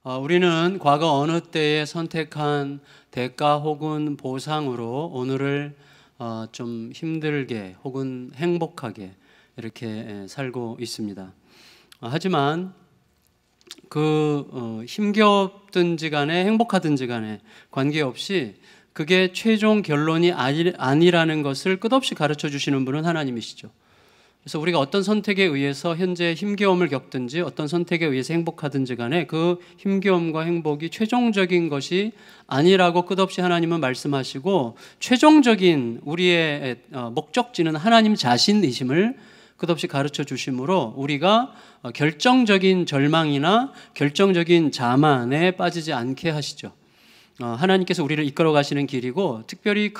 우리는 과거 어느 때에 선택한 대가 혹은 보상으로 오늘을 좀 힘들게 혹은 행복하게 이렇게 살고 있습니다. 하지만 힘겹든지 간에 행복하든지 간에 관계없이 그게 최종 결론이 아니라는 것을 끝없이 가르쳐 주시는 분은 하나님이시죠. 그래서 우리가 어떤 선택에 의해서 현재 힘겨움을 겪든지 어떤 선택에 의해서 행복하든지 간에 그 힘겨움과 행복이 최종적인 것이 아니라고 끝없이 하나님은 말씀하시고, 최종적인 우리의 목적지는 하나님 자신이심을 끝없이 가르쳐 주심으로 우리가 결정적인 절망이나 결정적인 자만에 빠지지 않게 하시죠. 하나님께서 우리를 이끌어 가시는 길이고, 특별히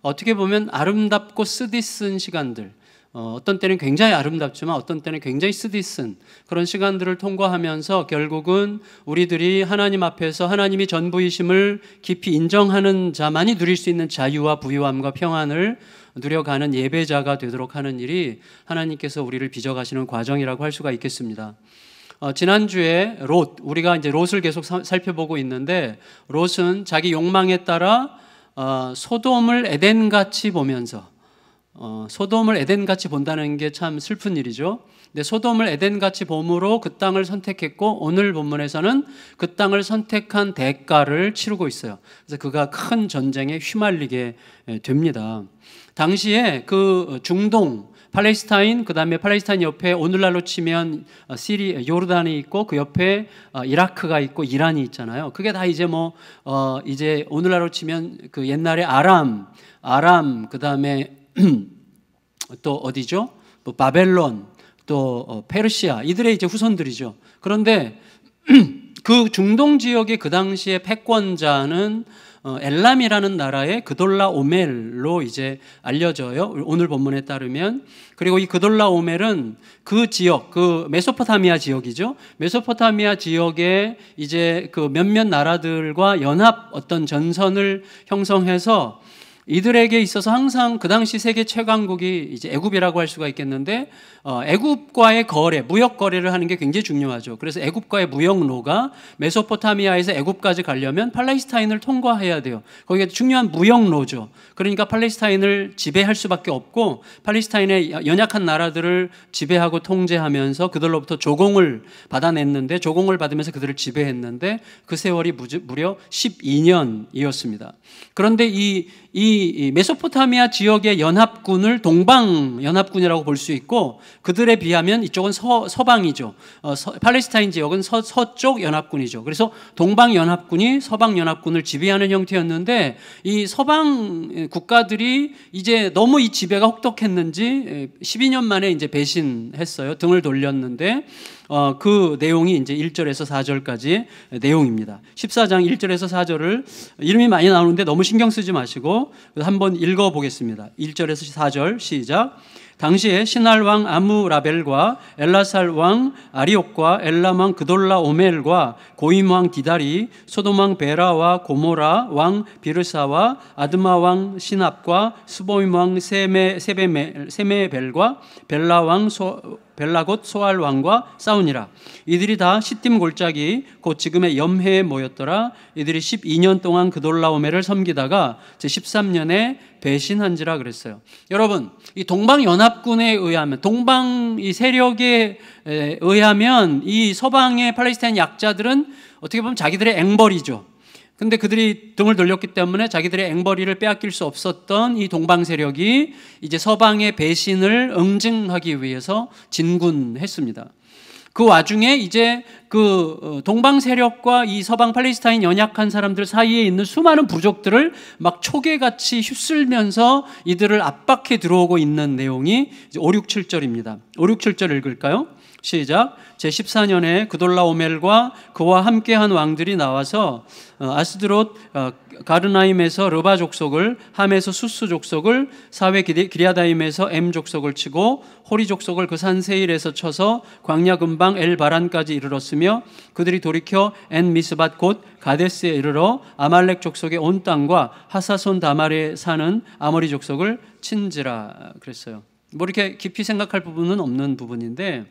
어떻게 보면 아름답고 쓰디쓴 시간들, 어떤 때는 굉장히 아름답지만 어떤 때는 굉장히 쓰디쓴 그런 시간들을 통과하면서 결국은 우리들이 하나님 앞에서 하나님이 전부이심을 깊이 인정하는 자만이 누릴 수 있는 자유와 부유함과 평안을 누려가는 예배자가 되도록 하는 일이 하나님께서 우리를 빚어가시는 과정이라고 할 수가 있겠습니다. 지난주에 우리가 이제 롯을 계속 살펴보고 있는데, 롯은 자기 욕망에 따라 소돔을 에덴같이 보면서 소돔을 에덴같이 본다는 게 참 슬픈 일이죠. 근데 소돔을 에덴같이 봄으로 그 땅을 선택했고, 오늘 본문에서는 그 땅을 선택한 대가를 치르고 있어요. 그래서 그가 큰 전쟁에 휘말리게 됩니다. 당시에 그 중동 팔레스타인, 그 다음에 팔레스타인 옆에 오늘날로 치면 요르단이 있고, 그 옆에 이라크가 있고 이란이 있잖아요. 그게 다 이제 이제 오늘날로 치면 그 옛날에 아람, 그 다음에 또 어디죠? 바벨론, 또 페르시아, 이들의 이제 후손들이죠. 그런데 그 중동 지역의 그 당시의 패권자는 엘람이라는 나라의 그돌라오멜로 이제 알려져요. 오늘 본문에 따르면. 그리고 이 그돌라오멜은 그 지역, 그 메소포타미아 지역이죠. 메소포타미아 지역에 이제 그 몇몇 나라들과 연합 어떤 전선을 형성해서 이들에게 있어서 항상 그 당시 세계 최강국이 이제 애굽이라고 할 수가 있겠는데, 애굽과의 무역 거래를 하는 게 굉장히 중요하죠. 그래서 애굽과의 무역로가 메소포타미아에서 애굽까지 가려면 팔레스타인을 통과해야 돼요. 거기가 중요한 무역로죠. 그러니까 팔레스타인을 지배할 수밖에 없고, 팔레스타인의 연약한 나라들을 지배하고 통제하면서 그들로부터 조공을 받아냈는데, 조공을 받으면서 그들을 지배했는데 그 세월이 무려 12년이었습니다. 그런데 이 메소포타미아 지역의 연합군을 동방연합군이라고 볼 수 있고, 그들에 비하면 이쪽은 서방이죠. 팔레스타인 지역은 서쪽 연합군이죠. 그래서 동방연합군이 서방연합군을 지배하는 형태였는데, 이 서방 국가들이 이제 너무 이 지배가 혹독했는지 12년 만에 이제 배신했어요. 등을 돌렸는데, 그 내용이 이제 1절에서 4절까지 내용입니다. 14장 1절에서 4절을 이름이 많이 나오는데 너무 신경 쓰지 마시고 한번 읽어보겠습니다. 1절에서 4절 시작. 당시에 신할 왕 아무라벨과 엘라살 왕 아리옥과 엘람 왕 그돌라오멜과 고임 왕 디다리, 소돔 왕 베라와 고모라 왕 비르사와 아드마 왕 시납과 스보임 왕 세메벨과 벨라 곧 소알 왕과 싸우니라. 이들이 다 시딤 골짜기 곧 지금의 염해에 모였더라. 이들이 12년 동안 그돌라오멜을 섬기다가 제13년에 배신한지라 그랬어요. 여러분, 이 동방연합군에 의하면, 동방 이 세력에 의하면 이 서방의 팔레스타인 약자들은 어떻게 보면 자기들의 앵벌이죠. 근데 그들이 등을 돌렸기 때문에 자기들의 앵벌이를 빼앗길 수 없었던 이 동방 세력이 이제 서방의 배신을 응징하기 위해서 진군했습니다. 그 와중에 이제 그 동방 세력과 이 서방 팔레스타인 연약한 사람들 사이에 있는 수많은 부족들을 막 초계같이 휩쓸면서 이들을 압박해 들어오고 있는 내용이 이제 5, 6, 7절입니다. 5, 6, 7절 읽을까요? 시작. 제14년에 그돌라오멜과 그와 함께한 왕들이 나와서 아스드롯 가르나임에서 르바 족속을, 함에서 수스 족속을, 사회 기리아다임에서 엠 족속을 치고 호리 족속을 그 산 세일에서 쳐서 광야 근방 엘바란까지 이르렀으며, 그들이 돌이켜 엔 미스밧 곧 가데스에 이르러 아말렉 족속의 온 땅과 하사손 다말에 사는 아모리 족속을 친지라 그랬어요. 뭐 이렇게 깊이 생각할 부분은 없는 부분인데,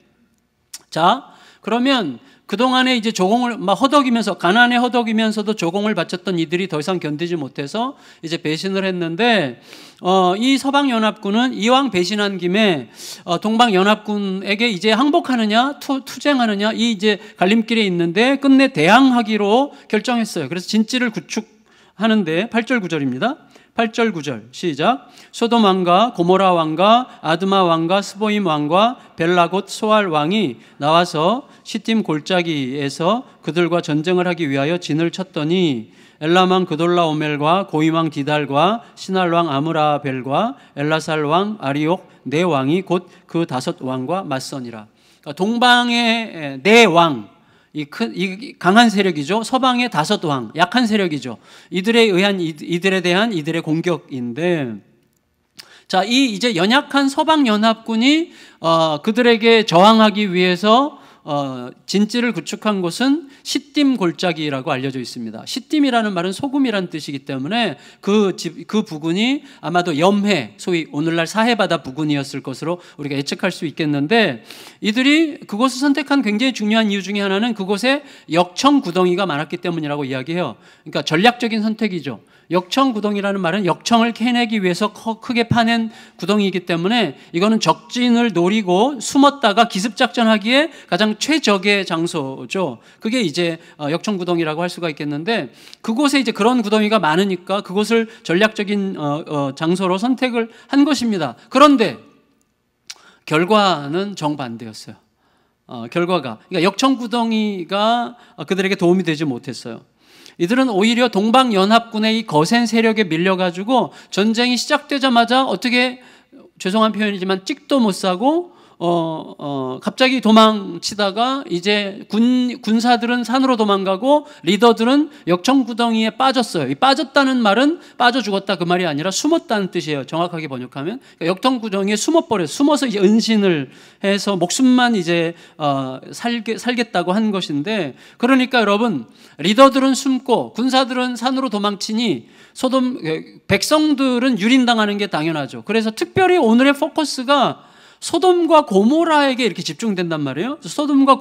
자, 그러면 그동안에 이제 조공을 막 허덕이면서, 가난에 허덕이면서도 조공을 바쳤던 이들이 더 이상 견디지 못해서 이제 배신을 했는데, 이 서방연합군은 이왕 배신한 김에 동방연합군에게 이제 항복하느냐 투쟁하느냐 이 이제 갈림길에 있는데 끝내 대항하기로 결정했어요. 그래서 진지를 구축하는데 8절 9절입니다. 8절 9절 시작. 소돔 왕과 고모라 왕과 아드마 왕과 스보임 왕과 벨라 곧 소알 왕이 나와서 시팀 골짜기에서 그들과 전쟁을 하기 위하여 진을 쳤더니 엘람 왕 그돌라오멜과 고임 왕 디달과 시날 왕 아므라벨과 엘라살 왕 아리옥 네 왕이 곧 그 5 왕과 맞서니라. 그러니까 동방의 네 왕, 이 강한 세력이죠. 서방의 5 왕, 약한 세력이죠. 이들에 대한 이들의 공격인데, 자, 이 이제 연약한 서방 연합군이 그들에게 저항하기 위해서 진지를 구축한 곳은 시딤 골짜기라고 알려져 있습니다. 시딤이라는 말은 소금이라는 뜻이기 때문에 그 부근이 아마도 염해, 소위 오늘날 사해바다 부근이었을 것으로 우리가 예측할 수 있겠는데, 이들이 그곳을 선택한 굉장히 중요한 이유 중에 하나는 그곳에 역청 구덩이가 많았기 때문이라고 이야기해요. 그러니까 전략적인 선택이죠. 역청 구덩이라는 말은 역청을 캐내기 위해서 크게 파낸 구덩이이기 때문에 이거는 적진을 노리고 숨었다가 기습작전하기에 가장 최적의 장소죠. 그게 이제 역청 구덩이라고 할 수가 있겠는데, 그곳에 이제 그런 구덩이가 많으니까 그곳을 전략적인 장소로 선택을 한 것입니다. 그런데 결과는 정반대였어요. 결과가, 그러니까 역청 구덩이가 그들에게 도움이 되지 못했어요. 이들은 오히려 동방연합군의 이 거센 세력에 밀려가지고 전쟁이 시작되자마자 어떻게, 죄송한 표현이지만 찍도 못 사고 갑자기 도망치다가 이제 군사들은 산으로 도망가고 리더들은 역청구덩이에 빠졌어요. 이 빠졌다는 말은 빠져 죽었다 그 말이 아니라 숨었다는 뜻이에요. 정확하게 번역하면. 그러니까 역청구덩이에 숨어버려요. 숨어서 이제 은신을 해서 목숨만 이제 살겠다고 한 것인데, 그러니까 여러분, 리더들은 숨고 군사들은 산으로 도망치니 소돔 백성들은 유린당하는 게 당연하죠. 그래서 특별히 오늘의 포커스가 소돔과 고모라에게 이렇게 집중된단 말이에요. 소돔과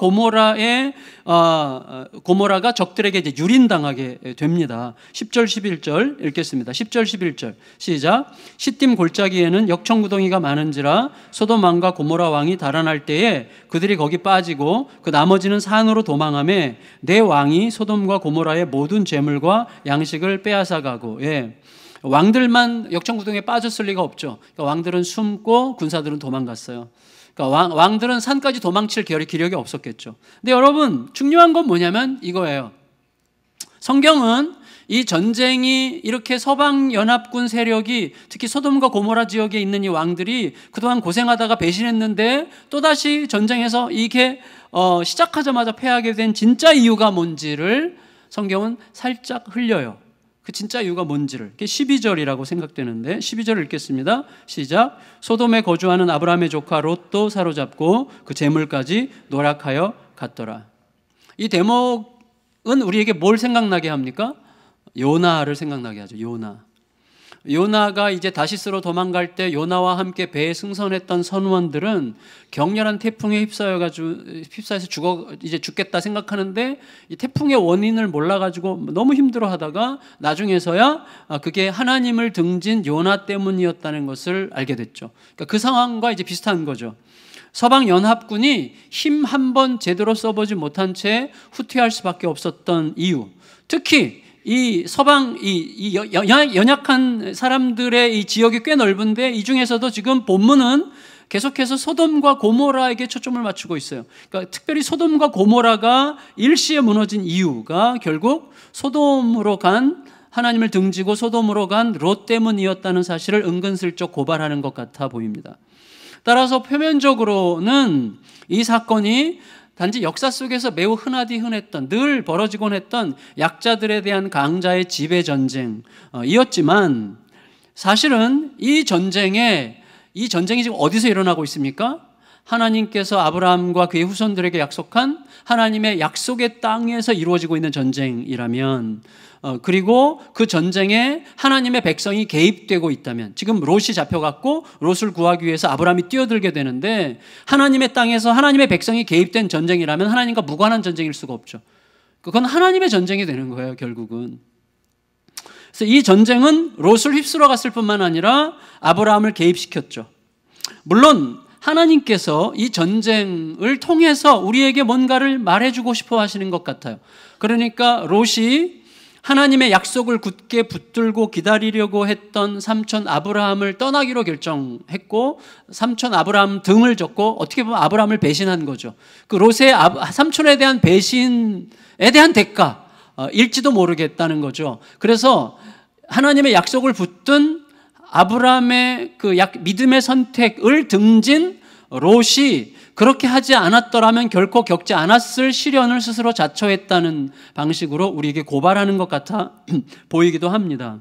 고모라가 적들에게 이제 유린당하게 됩니다. 10절 11절 읽겠습니다. 10절 11절 시작. 시딤 골짜기에는 역청구덩이가 많은지라 소돔 왕과 고모라 왕이 달아날 때에 그들이 거기 빠지고 그 나머지는 산으로 도망하며 내 왕이 소돔과 고모라의 모든 재물과 양식을 빼앗아가고, 왕들만 역청구덩이에 빠졌을 리가 없죠. 그러니까 왕들은 숨고 군사들은 도망갔어요. 그러니까 왕들은 산까지 도망칠 기력이 없었겠죠. 근데 여러분, 중요한 건 뭐냐면 이거예요. 성경은 이 전쟁이 이렇게 서방연합군 세력이, 특히 소돔과 고모라 지역에 있는 이 왕들이 그동안 고생하다가 배신했는데 또다시 전쟁에서 이게 시작하자마자 패하게 된 진짜 이유가 뭔지를 성경은 살짝 흘려요. 그 진짜 이유가 뭔지를. 그게 12절이라고 생각되는데 12절을 읽겠습니다. 시작. 소돔에 거주하는 아브라함의 조카 롯도 사로잡고 그 재물까지 노략하여 갔더라. 이 대목은 우리에게 뭘 생각나게 합니까? 요나를 생각나게 하죠. 요나가 이제 다시스로 도망갈 때 요나와 함께 배에 승선했던 선원들은 격렬한 태풍에 휩싸여서 죽겠다 생각하는데, 이 태풍의 원인을 몰라가지고 너무 힘들어하다가 나중에서야 그게 하나님을 등진 요나 때문이었다는 것을 알게 됐죠. 그러니까 그 상황과 이제 비슷한 거죠. 서방 연합군이 힘 한 번 제대로 써보지 못한 채 후퇴할 수밖에 없었던 이유, 특히 이 서방 연약한 사람들의 이 지역이 꽤 넓은데 이 중에서도 지금 본문은 계속해서 소돔과 고모라에게 초점을 맞추고 있어요. 그러니까 특별히 소돔과 고모라가 일시에 무너진 이유가 결국 소돔으로 간, 하나님을 등지고 소돔으로 간 롯 때문이었다는 사실을 은근슬쩍 고발하는 것 같아 보입니다. 따라서 표면적으로는 이 사건이 단지 역사 속에서 매우 흔했던, 늘 벌어지곤 했던 약자들에 대한 강자의 지배 전쟁이었지만, 사실은 이 전쟁이 지금 어디서 일어나고 있습니까? 하나님께서 아브라함과 그의 후손들에게 약속한 하나님의 약속의 땅에서 이루어지고 있는 전쟁이라면, 그리고 그 전쟁에 하나님의 백성이 개입되고 있다면, 지금 롯이 잡혀갔고 롯을 구하기 위해서 아브라함이 뛰어들게 되는데, 하나님의 땅에서 하나님의 백성이 개입된 전쟁이라면 하나님과 무관한 전쟁일 수가 없죠. 그건 하나님의 전쟁이 되는 거예요, 결국은. 그래서 이 전쟁은 롯을 휩쓸어 갔을 뿐만 아니라 아브라함을 개입시켰죠. 물론 하나님께서 이 전쟁을 통해서 우리에게 뭔가를 말해주고 싶어 하시는 것 같아요. 그러니까 롯이 하나님의 약속을 굳게 붙들고 기다리려고 했던 삼촌 아브라함을 떠나기로 결정했고, 삼촌 아브라함 등을 졌고, 어떻게 보면 아브라함을 배신한 거죠. 그 롯의 삼촌에 대한 배신에 대한 대가 일지도 모르겠다는 거죠. 그래서 하나님의 약속을 붙든 아브라함의 그 믿음의 선택을 등진 롯이 그렇게 하지 않았더라면 결코 겪지 않았을 시련을 스스로 자초했다는 방식으로 우리에게 고발하는 것 같아 보이기도 합니다.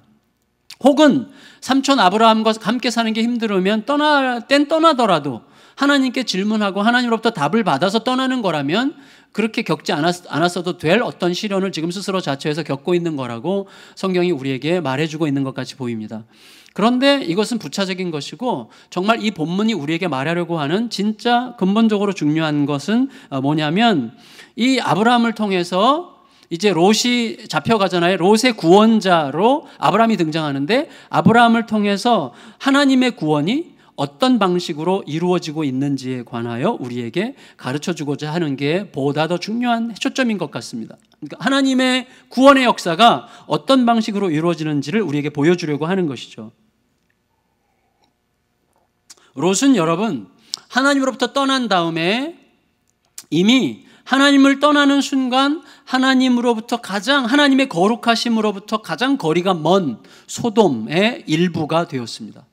혹은 삼촌 아브라함과 함께 사는 게 힘들으면 떠나더라도 하나님께 질문하고 하나님으로부터 답을 받아서 떠나는 거라면 그렇게 겪지 않았어도 될 어떤 시련을 지금 스스로 자처해서 겪고 있는 거라고 성경이 우리에게 말해주고 있는 것 같이 보입니다. 그런데 이것은 부차적인 것이고, 정말 이 본문이 우리에게 말하려고 하는 진짜 근본적으로 중요한 것은 뭐냐면, 이 아브라함을 통해서 이제 롯이 잡혀가잖아요. 롯의 구원자로 아브라함이 등장하는데, 아브라함을 통해서 하나님의 구원이 어떤 방식으로 이루어지고 있는지에 관하여 우리에게 가르쳐주고자 하는 게 보다 더 중요한 초점인 것 같습니다. 그러니까 하나님의 구원의 역사가 어떤 방식으로 이루어지는지를 우리에게 보여주려고 하는 것이죠. 롯은 여러분, 하나님으로부터 떠난 다음에 이미 하나님을 떠나는 순간 하나님으로부터 하나님의 거룩하심으로부터 가장 거리가 먼 소돔의 일부가 되었습니다.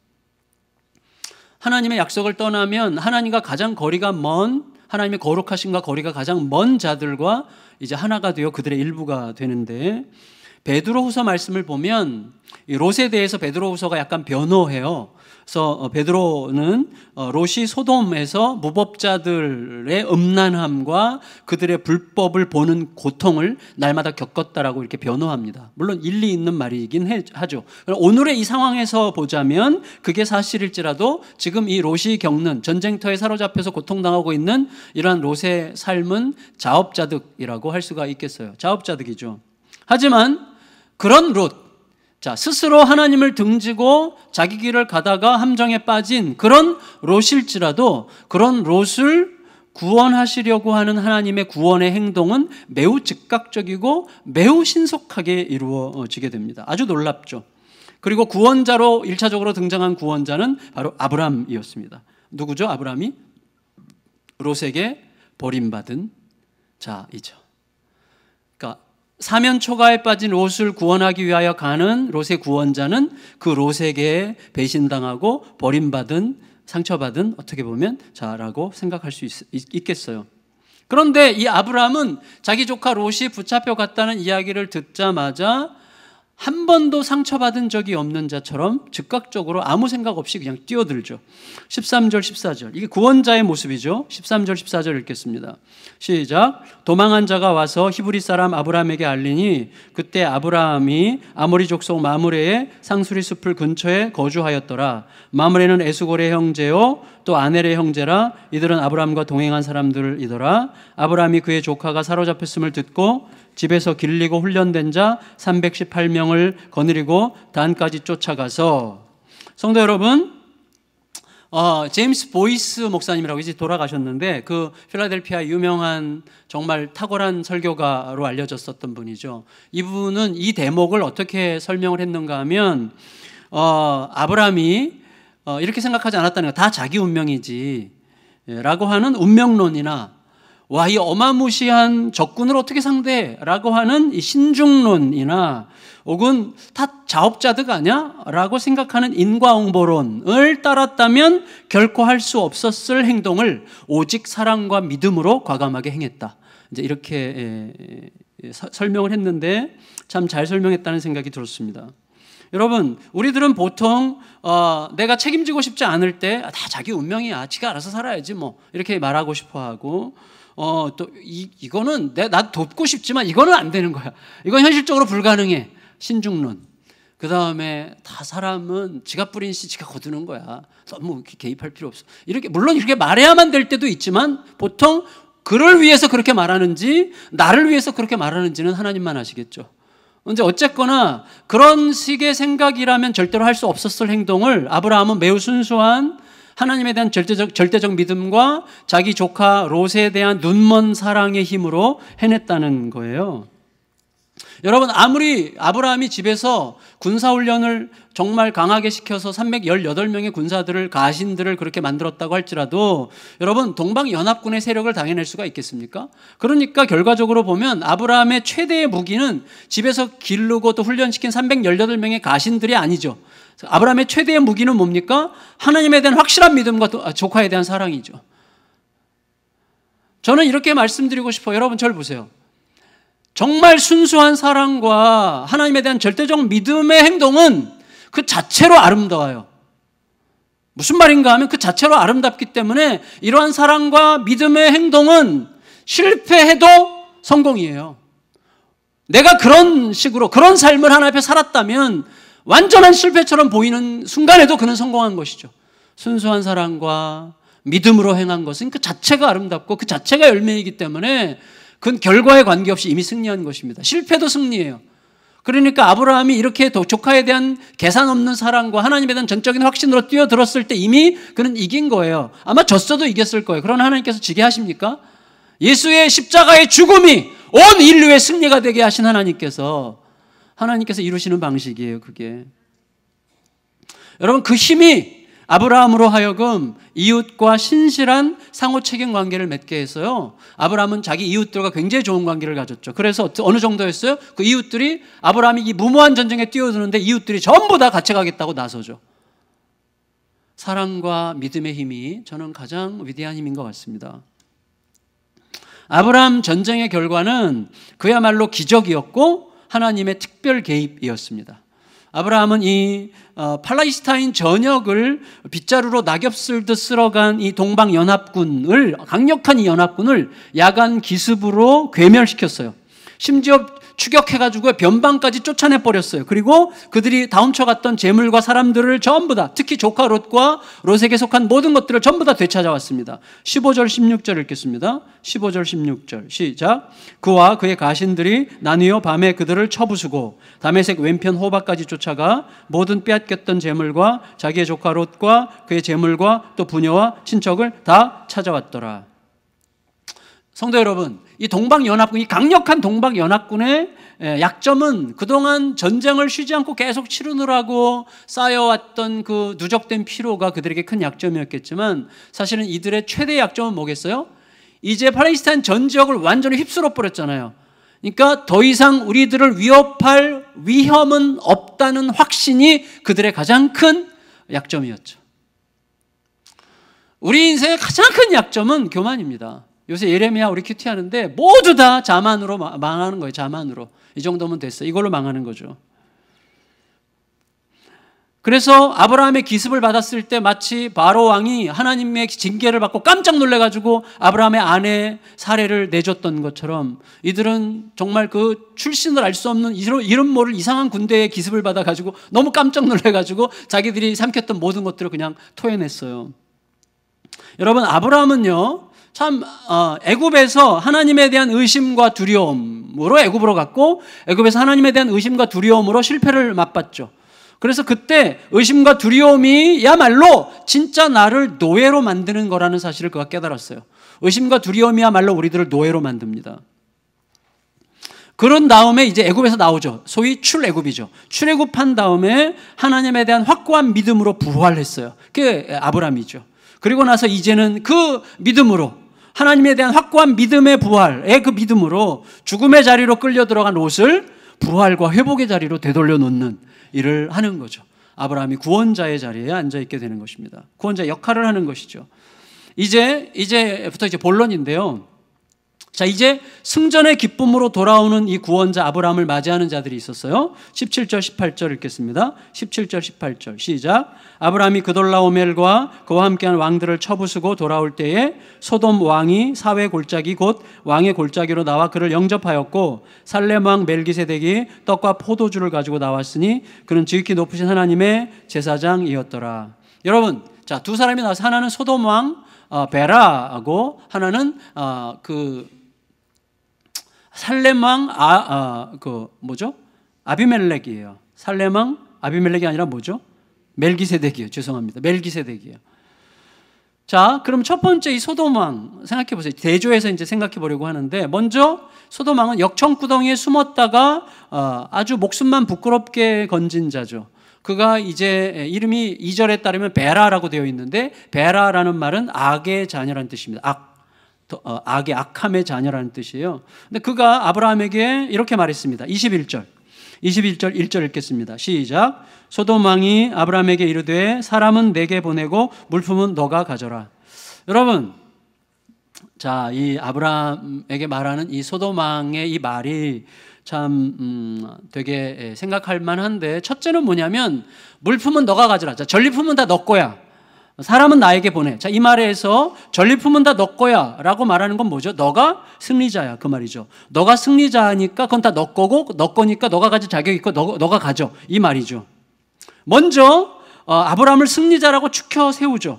하나님의 약속을 떠나면 하나님과 가장 거리가 먼, 하나님의 거룩하심과 거리가 가장 먼 자들과 이제 하나가 되어 그들의 일부가 되는데, 베드로후서 말씀을 보면 이 롯에 대해서 베드로후서가 약간 변호해요. 그래서 베드로는 롯이 소돔에서 무법자들의 음란함과 그들의 불법을 보는 고통을 날마다 겪었다라고 이렇게 변호합니다. 물론 일리 있는 말이긴 하죠. 오늘의 이 상황에서 보자면 그게 사실일지라도 지금 이 롯이 겪는 전쟁터에 사로잡혀서 고통당하고 있는 이러한 롯의 삶은 자업자득이라고 할 수가 있겠어요. 자업자득이죠. 하지만 그런 롯, 스스로 하나님을 등지고 자기 길을 가다가 함정에 빠진 그런 롯일지라도 그런 롯을 구원하시려고 하는 하나님의 구원의 행동은 매우 즉각적이고 매우 신속하게 이루어지게 됩니다. 아주 놀랍죠. 그리고 구원자로 1차적으로 등장한 구원자는 바로 아브라함이었습니다. 누구죠? 아브라함이 롯에게 버림받은 자이죠. 그러니까 사면 초가에 빠진 롯을 구원하기 위하여 가는 롯의 구원자는 그 롯에게 배신당하고 버림받은, 상처받은, 어떻게 보면 자라고 생각할 수 있겠어요. 그런데 이 아브라함은 자기 조카 롯이 붙잡혀 갔다는 이야기를 듣자마자 한 번도 상처받은 적이 없는 자처럼 즉각적으로 아무 생각 없이 그냥 뛰어들죠. 13절 14절, 이게 구원자의 모습이죠. 13절 14절 읽겠습니다. 시작. 도망한 자가 와서 히브리 사람 아브라함에게 알리니 그때 아브라함이 아모리 족속 마므레의 상수리 숲을 근처에 거주하였더라. 마므레는 에스골의 형제요 또 아넬의 형제라. 이들은 아브라함과 동행한 사람들이더라. 아브라함이 그의 조카가 사로잡혔음을 듣고 집에서 길리고 훈련된 자 318명을 거느리고 단까지 쫓아가서, 성도 여러분, 제임스 보이스 목사님이라고 이제 돌아가셨는데 그 필라델피아 유명한 정말 탁월한 설교가로 알려졌었던 분이죠. 이분은 이 대목을 어떻게 설명을 했는가 하면 아브라함이 이렇게 생각하지 않았다는 거, 다 자기 운명이지 라고 하는 운명론이나 와, 이 어마무시한 적군을 어떻게 상대해? 라고 하는 이 신중론이나 혹은 다 자업자득 아니야? 라고 생각하는 인과응보론을 따랐다면 결코 할 수 없었을 행동을 오직 사랑과 믿음으로 과감하게 행했다. 이제 이렇게 설명을 했는데 참 잘 설명했다는 생각이 들었습니다. 여러분, 우리들은 보통 내가 책임지고 싶지 않을 때 다 자기 운명이야, 지가 알아서 살아야지 뭐 이렇게 말하고 싶어하고, 또 이거는 나 돕고 싶지만 이거는 안 되는 거야, 이건 현실적으로 불가능해, 신중론. 그 다음에 다 사람은 지가 뿌린 씨 지가 거두는 거야, 너무 개입할 필요 없어, 이렇게. 물론 이렇게 말해야만 될 때도 있지만 보통 그를 위해서 그렇게 말하는지 나를 위해서 그렇게 말하는지는 하나님만 아시겠죠. 근데 어쨌거나 그런 식의 생각이라면 절대로 할 수 없었을 행동을 아브라함은 매우 순수한 하나님에 대한 절대적 믿음과 자기 조카 롯에 대한 눈먼 사랑의 힘으로 해냈다는 거예요. 여러분, 아무리 아브라함이 집에서 군사훈련을 정말 강하게 시켜서 318명의 군사들을, 가신들을 그렇게 만들었다고 할지라도 여러분, 동방연합군의 세력을 당해낼 수가 있겠습니까? 그러니까 결과적으로 보면 아브라함의 최대의 무기는 집에서 기르고 또 훈련시킨 318명의 가신들이 아니죠. 아브라함의 최대의 무기는 뭡니까? 하나님에 대한 확실한 믿음과 또 조카에 대한 사랑이죠. 저는 이렇게 말씀드리고 싶어요. 여러분, 저를 보세요. 정말 순수한 사랑과 하나님에 대한 절대적 믿음의 행동은 그 자체로 아름다워요. 무슨 말인가 하면 그 자체로 아름답기 때문에 이러한 사랑과 믿음의 행동은 실패해도 성공이에요. 내가 그런 식으로 그런 삶을 하나님 앞에 살았다면 완전한 실패처럼 보이는 순간에도 그는 성공한 것이죠. 순수한 사랑과 믿음으로 행한 것은 그 자체가 아름답고 그 자체가 열매이기 때문에 그건 결과에 관계없이 이미 승리한 것입니다. 실패도 승리예요. 그러니까 아브라함이 이렇게 조카에 대한 계산 없는 사랑과 하나님에 대한 전적인 확신으로 뛰어들었을 때 이미 그는 이긴 거예요. 아마 졌어도 이겼을 거예요. 그러나 하나님께서 지게 하십니까? 예수의 십자가의 죽음이 온 인류의 승리가 되게 하신 하나님께서 이루시는 방식이에요, 그게. 여러분, 그 힘이 아브라함으로 하여금 이웃과 신실한 상호 책임 관계를 맺게 해서요, 아브라함은 자기 이웃들과 굉장히 좋은 관계를 가졌죠. 그래서 어느 정도였어요? 그 이웃들이 아브라함이 이 무모한 전쟁에 뛰어드는데 이웃들이 전부 다 같이 가겠다고 나서죠. 사랑과 믿음의 힘이 저는 가장 위대한 힘인 것 같습니다. 아브라함 전쟁의 결과는 그야말로 기적이었고 하나님의 특별 개입이었습니다. 아브라함은 이 팔레스타인 전역을 빗자루로 낙엽 쓸듯 쓸어간 이 동방연합군을, 강력한 이 연합군을 야간 기습으로 괴멸시켰어요. 심지어 추격해가지고 변방까지 쫓아내버렸어요. 그리고 그들이 다 훔쳐갔던 재물과 사람들을 전부 다, 특히 조카 롯과 롯에게 속한 모든 것들을 전부 다 되찾아왔습니다. 15절 16절 읽겠습니다. 15절 16절 시작. 그와 그의 가신들이 나뉘어 밤에 그들을 쳐부수고 다메섹 왼편 호바까지 쫓아가 모든 빼앗겼던 재물과 자기의 조카 롯과 그의 재물과 또 부녀와 친척을 다 찾아왔더라. 성도 여러분, 이 동방연합군, 이 강력한 동방연합군의 약점은 그동안 전쟁을 쉬지 않고 계속 치르느라고 쌓여왔던 그 누적된 피로가 그들에게 큰 약점이었겠지만 사실은 이들의 최대 약점은 뭐겠어요? 이제 팔레스타인 전 지역을 완전히 휩쓸어 버렸잖아요. 그러니까 더 이상 우리들을 위협할 위험은 없다는 확신이 그들의 가장 큰 약점이었죠. 우리 인생의 가장 큰 약점은 교만입니다. 요새 예레미야 우리 큐티 하는데 모두 다 자만으로 망하는 거예요. 자만으로. 이 정도면 됐어. 이걸로 망하는 거죠. 그래서 아브라함의 기습을 받았을 때 마치 바로 왕이 하나님의 징계를 받고 깜짝 놀래가지고 아브라함의 아내 사례를 내줬던 것처럼 이들은 정말 그 출신을 알 수 없는 이름 모를 이상한 군대의 기습을 받아가지고 너무 깜짝 놀래가지고 자기들이 삼켰던 모든 것들을 그냥 토해냈어요. 여러분, 아브라함은요 참 애굽에서 하나님에 대한 의심과 두려움으로 애굽으로 갔고 애굽에서 하나님에 대한 의심과 두려움으로 실패를 맛봤죠. 그래서 그때 의심과 두려움이야말로 진짜 나를 노예로 만드는 거라는 사실을 그가 깨달았어요. 의심과 두려움이야말로 우리들을 노예로 만듭니다. 그런 다음에 이제 애굽에서 나오죠. 소위 출애굽이죠. 출애굽한 다음에 하나님에 대한 확고한 믿음으로 부활했어요. 그게 아브라함이죠. 그리고 나서 이제는 그 믿음으로, 하나님에 대한 확고한 믿음의 부활의 그 믿음으로 죽음의 자리로 끌려 들어간 롯을 부활과 회복의 자리로 되돌려 놓는 일을 하는 거죠. 아브라함이 구원자의 자리에 앉아있게 되는 것입니다. 구원자 역할을 하는 것이죠. 이제부터 본론인데요. 자, 이제 승전의 기쁨으로 돌아오는 이 구원자 아브라함을 맞이하는 자들이 있었어요. 17절 18절 읽겠습니다. 17절 18절 시작. 아브라함이 그돌라오멜과 그와 함께한 왕들을 쳐부수고 돌아올 때에 소돔 왕이 사회 골짜기 곧 왕의 골짜기로 나와 그를 영접하였고 살렘 왕 멜기세덱이 떡과 포도주를 가지고 나왔으니 그는 지극히 높으신 하나님의 제사장이었더라. 여러분, 자, 두 사람이 나와서 하나는 소돔 왕 베라하고 하나는 살렘 왕 아비멜렉이에요. 살렘 왕 아비멜렉이 아니라 뭐죠? 멜기세덱이에요. 죄송합니다. 멜기세덱이에요. 자, 그럼 첫 번째 이 소돔 왕 생각해 보세요. 대조해서 이제 생각해 보려고 하는데, 먼저 소돔 왕은 역청구덩이에 숨었다가 아주 목숨만 부끄럽게 건진 자죠. 그가 이제 이름이 2절에 따르면 베라라고 되어 있는데, 베라라는 말은 악의 자녀라는 뜻입니다. 악의 악함의 자녀라는 뜻이에요. 근데 그가 아브라함에게 이렇게 말했습니다. 21절 1절 읽겠습니다. 시작. 소돔 왕이 아브라함에게 이르되 사람은 내게 보내고 물품은 너가 가져라. 여러분, 자, 이 아브라함에게 말하는 이 소돔 왕의 이 말이 참 되게 생각할 만한데, 첫째는 뭐냐면 물품은 너가 가져라. 자, 전리품은 다 너 거야. 사람은 나에게 보내. 자, 이 말에서 전리품은 다 너 거야 라고 말하는 건 뭐죠? 너가 승리자야, 그 말이죠. 너가 승리자니까 그건 다 너 거고, 너 거니까 너가 가질 자격이 있고 너가 가져, 이 말이죠. 먼저 아브라함을 승리자라고 추켜 세우죠.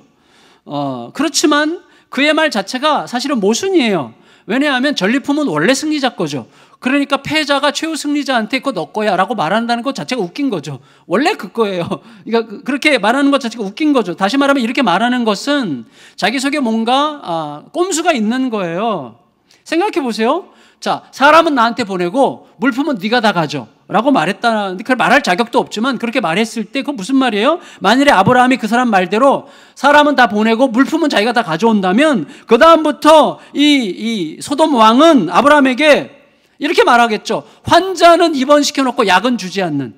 그렇지만 그의 말 자체가 사실은 모순이에요. 왜냐하면 전리품은 원래 승리자 거죠. 그러니까 패자가 최후 승리자한테 그거 너 거야 라고 말한다는 것 자체가 웃긴 거죠. 원래 그 거예요. 그러니까 그렇게 말하는 것 자체가 웃긴 거죠. 다시 말하면 이렇게 말하는 것은 자기 속에 뭔가 꼼수가 있는 거예요. 생각해 보세요. 자, 사람은 나한테 보내고 물품은 네가 다 가져 라고 말했다는데, 그걸 말할 자격도 없지만 그렇게 말했을 때 그건 무슨 말이에요? 만일에 아브라함이 그 사람 말대로 사람은 다 보내고 물품은 자기가 다 가져온다면 그 다음부터 이 소돔 왕은 아브라함에게 이렇게 말하겠죠. 환자는 입원시켜놓고 약은 주지 않는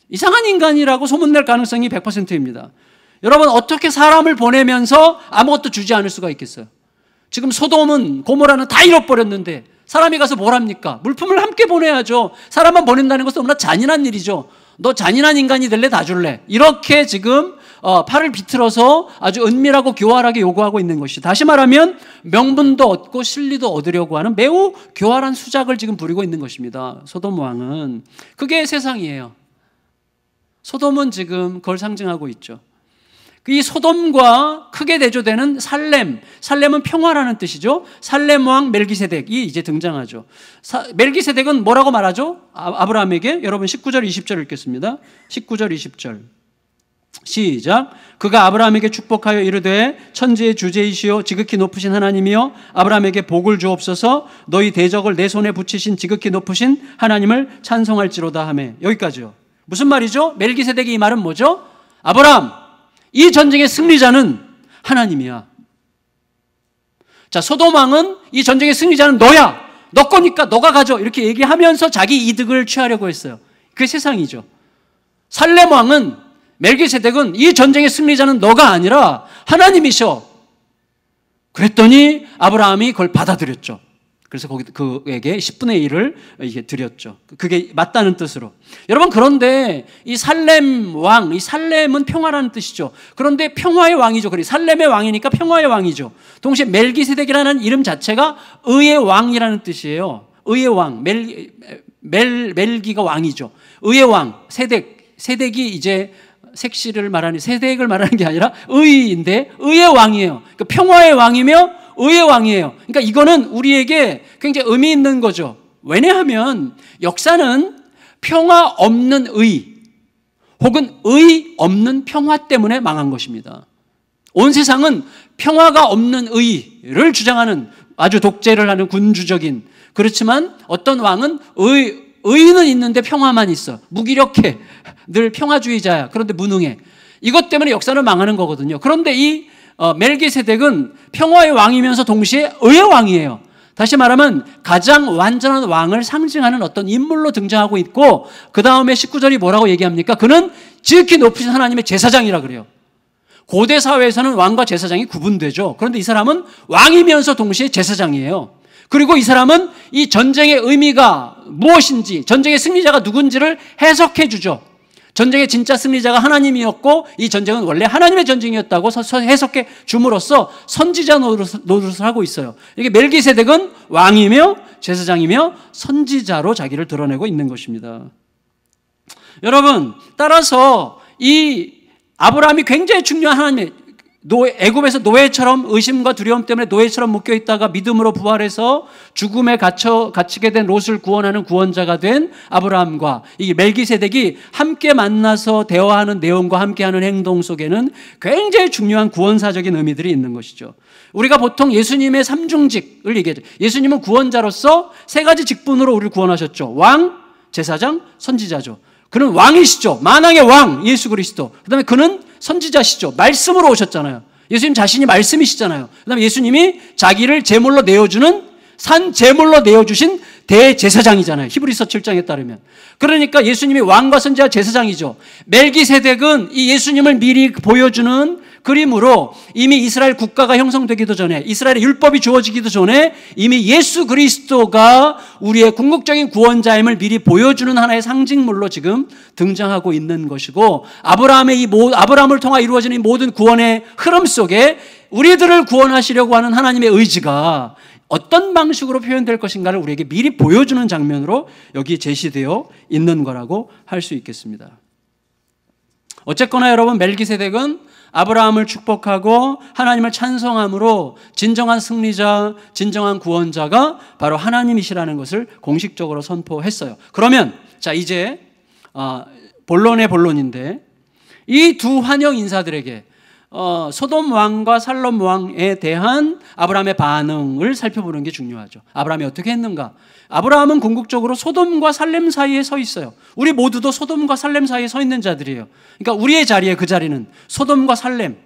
이상한 인간이라고 소문낼 가능성이 100%입니다. 여러분, 어떻게 사람을 보내면서 아무것도 주지 않을 수가 있겠어요? 지금 소돔은 고모라는 다 잃어버렸는데 사람이 가서 뭘 합니까? 물품을 함께 보내야죠. 사람만 보낸다는 것은 너무나 잔인한 일이죠. 너 잔인한 인간이 될래? 다 줄래? 이렇게 지금 팔을 비틀어서 아주 은밀하고 교활하게 요구하고 있는 것이, 다시 말하면 명분도 얻고 실리도 얻으려고 하는 매우 교활한 수작을 지금 부리고 있는 것입니다. 소돔 왕은. 그게 세상이에요. 소돔은 지금 그걸 상징하고 있죠. 이 소돔과 크게 대조되는 살렘은 평화라는 뜻이죠. 살렘 왕 멜기세덱이 이제 등장하죠. 멜기세덱은 뭐라고 말하죠? 아브라함에게. 여러분 19절 20절 읽겠습니다. 19절 20절 시작. 그가 아브라함에게 축복하여 이르되 천지의 주제이시오 지극히 높으신 하나님이여 아브라함에게 복을 주옵소서. 너희 대적을 내 손에 붙이신 지극히 높으신 하나님을 찬송할지로다 하매. 여기까지요. 무슨 말이죠? 멜기세덱의 이 말은 뭐죠? 아브라함, 이 전쟁의 승리자는 하나님이야. 자, 소돔 왕은 이 전쟁의 승리자는 너야. 너 거니까 너가 가져. 이렇게 얘기하면서 자기 이득을 취하려고 했어요. 그게 세상이죠. 살렘 왕은, 멜기세덱은 이 전쟁의 승리자는 너가 아니라 하나님이셔. 그랬더니 아브라함이 그걸 받아들였죠. 그래서 그에게 10분의 1을 이게 드렸죠. 그게 맞다는 뜻으로. 여러분, 그런데 이 살렘 왕, 이 살렘은 평화라는 뜻이죠. 그런데 평화의 왕이죠. 그리고 살렘의 왕이니까 평화의 왕이죠. 동시에 멜기세덱이라는 이름 자체가 의의 왕이라는 뜻이에요. 의의 왕, 멜기가 왕이죠. 의의 왕, 세덱이 이제 색시를 말하는, 세덱을 말하는 게 아니라 의인데 의의 왕이에요. 그러니까 평화의 왕이며 의의 왕이에요. 그러니까 이거는 우리에게 굉장히 의미 있는 거죠. 왜냐하면 역사는 평화 없는 의 혹은 의 없는 평화 때문에 망한 것입니다. 온 세상은 평화가 없는 의를 주장하는 아주 독재를 하는 군주적인, 그렇지만 어떤 왕은 의는 있는데 평화만 있어. 무기력해. 늘 평화주의자야. 그런데 무능해. 이것 때문에 역사는 망하는 거거든요. 그런데 이 멜기세덱은 평화의 왕이면서 동시에 의의 왕이에요. 다시 말하면 가장 완전한 왕을 상징하는 어떤 인물로 등장하고 있고, 그 다음에 19절이 뭐라고 얘기합니까? 그는 지극히 높으신 하나님의 제사장이라 그래요. 고대 사회에서는 왕과 제사장이 구분되죠. 그런데 이 사람은 왕이면서 동시에 제사장이에요. 그리고 이 사람은 이 전쟁의 의미가 무엇인지, 전쟁의 승리자가 누군지를 해석해 주죠. 전쟁의 진짜 승리자가 하나님이었고 이 전쟁은 원래 하나님의 전쟁이었다고 해석해 줌으로써 선지자 노릇을 하고 있어요. 이게 멜기세덱은 왕이며 제사장이며 선지자로 자기를 드러내고 있는 것입니다. 여러분, 따라서 이 아브라함이 굉장히 중요한 하나님의 애굽에서 노예처럼 의심과 두려움 때문에 노예처럼 묶여 있다가 믿음으로 부활해서 죽음에 갇히게 된 롯을 구원하는 구원자가 된 아브라함과 이 멜기세덱이 함께 만나서 대화하는 내용과 함께하는 행동 속에는 굉장히 중요한 구원사적인 의미들이 있는 것이죠. 우리가 보통 예수님의 삼중직을 얘기하죠. 예수님은 구원자로서 세 가지 직분으로 우리를 구원하셨죠. 왕, 제사장, 선지자죠. 그는 왕이시죠. 만왕의 왕 예수 그리스도. 그다음에 그는 선지자시죠. 말씀으로 오셨잖아요. 예수님 자신이 말씀이시잖아요. 그다음에 예수님이 자기를 제물로 내어주는 산 제물로 내어주신 대제사장이잖아요. 히브리서 7장에 따르면. 그러니까 예수님이 왕과 선지자 제사장이죠. 멜기세덱은 이 예수님을 미리 보여주는 그림으로 이미 이스라엘 국가가 형성되기도 전에, 이스라엘의 율법이 주어지기도 전에 이미 예수 그리스도가 우리의 궁극적인 구원자임을 미리 보여주는 하나의 상징물로 지금 등장하고 있는 것이고, 아브라함을 통하 이루어지는 이 모든 구원의 흐름 속에 우리들을 구원하시려고 하는 하나님의 의지가 어떤 방식으로 표현될 것인가를 우리에게 미리 보여주는 장면으로 여기 제시되어 있는 거라고 할 수 있겠습니다. 어쨌거나 여러분, 멜기세덱은 아브라함을 축복하고 하나님을 찬송함으로 진정한 승리자, 진정한 구원자가 바로 하나님이시라는 것을 공식적으로 선포했어요. 그러면 자, 이제 본론의 본론인데, 이 두 환영 인사들에게 소돔 왕과 살롬 왕에 대한 아브라함의 반응을 살펴보는 게 중요하죠. 아브라함이 어떻게 했는가? 아브라함은 궁극적으로 소돔과 살렘 사이에 서 있어요. 우리 모두도 소돔과 살렘 사이에 서 있는 자들이에요. 그러니까 우리의 자리에, 그 자리는 소돔과 살렘,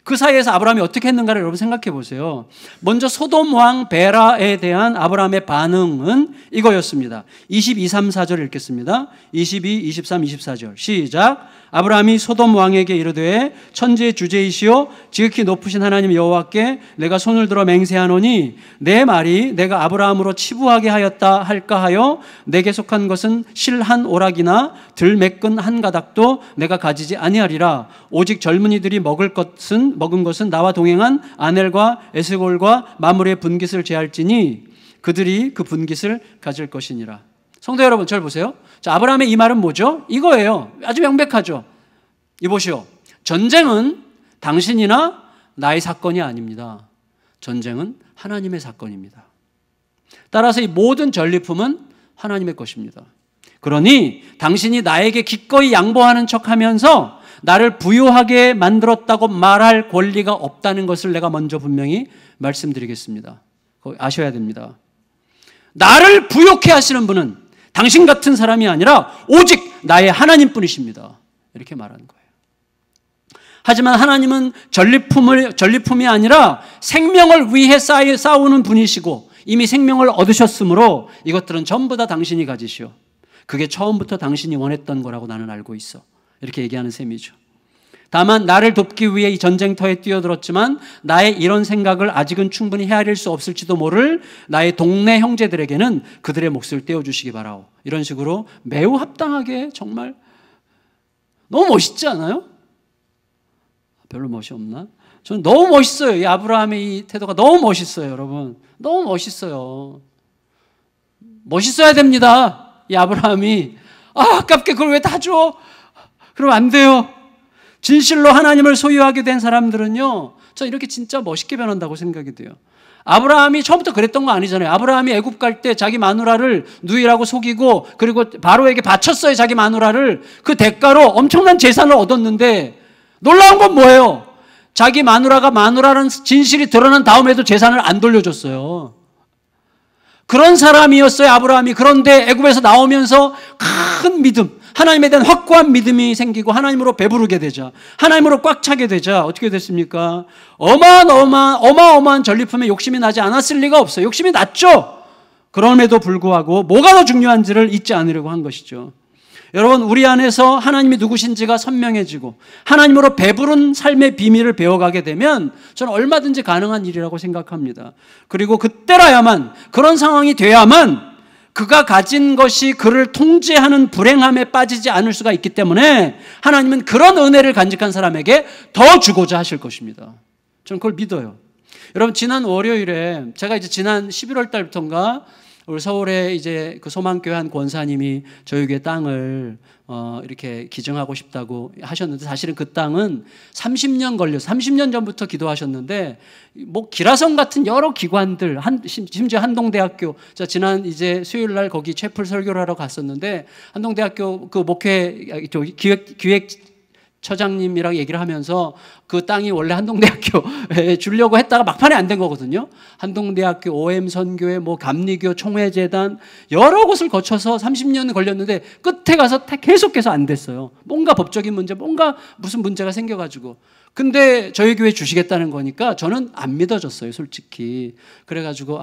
그 사이에서 아브라함이 어떻게 했는가를 여러분 생각해 보세요. 먼저 소돔 왕 베라에 대한 아브라함의 반응은 이거였습니다. 22, 3, 4절 읽겠습니다. 22, 23, 24절 시작. 아브라함이 소돔 왕에게 이르되 천지의 주제이시오 지극히 높으신 하나님 여호와께 내가 손을 들어 맹세하노니 내 말이 내가 아브라함으로 치부하게 하였다 할까 하여 내게 속한 것은 실 한 오락이나 들 매끈 한 가닥도 내가 가지지 아니하리라. 오직 젊은이들이 먹은 것은 나와 동행한 아넬과 에스골과 마므르의 분깃을 제할지니 그들이 그 분깃을 가질 것이니라. 성도 여러분, 절 보세요. 자, 아브라함의 이 말은 뭐죠? 이거예요. 아주 명백하죠. 이보시오. 전쟁은 당신이나 나의 사건이 아닙니다. 전쟁은 하나님의 사건입니다. 따라서 이 모든 전리품은 하나님의 것입니다. 그러니 당신이 나에게 기꺼이 양보하는 척하면서 나를 부유하게 만들었다고 말할 권리가 없다는 것을 내가 먼저 분명히 말씀드리겠습니다. 아셔야 됩니다. 나를 부욕해 하시는 분은 당신 같은 사람이 아니라 오직 나의 하나님뿐이십니다. 이렇게 말하는 거예요. 하지만 하나님은 전리품이 아니라 생명을 위해 싸우는 분이시고 이미 생명을 얻으셨으므로 이것들은 전부 다 당신이 가지시오. 그게 처음부터 당신이 원했던 거라고 나는 알고 있어. 이렇게 얘기하는 셈이죠. 다만 나를 돕기 위해 이 전쟁터에 뛰어들었지만 나의 이런 생각을 아직은 충분히 헤아릴 수 없을지도 모를 나의 동네 형제들에게는 그들의 몫을 떼어주시기 바라오. 이런 식으로 매우 합당하게, 정말 너무 멋있지 않아요? 별로 멋이 없나? 저는 너무 멋있어요. 이 아브라함의 이 태도가 너무 멋있어요, 여러분. 너무 멋있어요. 멋있어야 됩니다. 이 아브라함이 아깝게 그걸 왜 다 줘? 그러면 안 돼요. 진실로 하나님을 소유하게 된 사람들은요, 저 이렇게 진짜 멋있게 변한다고 생각이 돼요. 아브라함이 처음부터 그랬던 거 아니잖아요. 아브라함이 애굽 갈 때 자기 마누라를 누이라고 속이고 그리고 바로에게 바쳤어요, 자기 마누라를. 그 대가로 엄청난 재산을 얻었는데 놀라운 건 뭐예요? 자기 마누라라는 진실이 드러난 다음에도 재산을 안 돌려줬어요. 그런 사람이었어요, 아브라함이. 그런데 애굽에서 나오면서 큰 믿음, 하나님에 대한 확고한 믿음이 생기고 하나님으로 배부르게 되자, 하나님으로 꽉 차게 되자 어떻게 됐습니까? 어마어마한 전리품에 욕심이 나지 않았을 리가 없어요. 욕심이 났죠. 그럼에도 불구하고 뭐가 더 중요한지를 잊지 않으려고 한 것이죠. 여러분, 우리 안에서 하나님이 누구신지가 선명해지고 하나님으로 배부른 삶의 비밀을 배워가게 되면 저는 얼마든지 가능한 일이라고 생각합니다. 그리고 그때라야만, 그런 상황이 돼야만 그가 가진 것이 그를 통제하는 불행함에 빠지지 않을 수가 있기 때문에 하나님은 그런 은혜를 간직한 사람에게 더 주고자 하실 것입니다. 저는 그걸 믿어요. 여러분, 지난 월요일에 제가 이제 지난 11월 달부터인가 우리 서울에 이제 그 소망교회 한 권사님이 저희 교회 땅을 이렇게 기증하고 싶다고 하셨는데, 사실은 그 땅은 30년 걸려서 30년 전부터 기도하셨는데, 뭐 기라성 같은 여러 기관들, 심지어 한동대학교, 자 지난 이제 수요일 날 거기 채플 설교를 하러 갔었는데, 한동대학교 그 목회 기획 처장님이랑 얘기를 하면서 그 땅이 원래 한동대학교에 주려고 했다가 막판에 안 된 거거든요. 한동대학교, OM선교회, 뭐 감리교, 총회재단 여러 곳을 거쳐서 30년 걸렸는데 끝에 가서 계속해서 안 됐어요. 뭔가 법적인 문제, 뭔가 무슨 문제가 생겨가지고. 근데 저희 교회 주시겠다는 거니까 저는 안 믿어졌어요, 솔직히. 그래가지고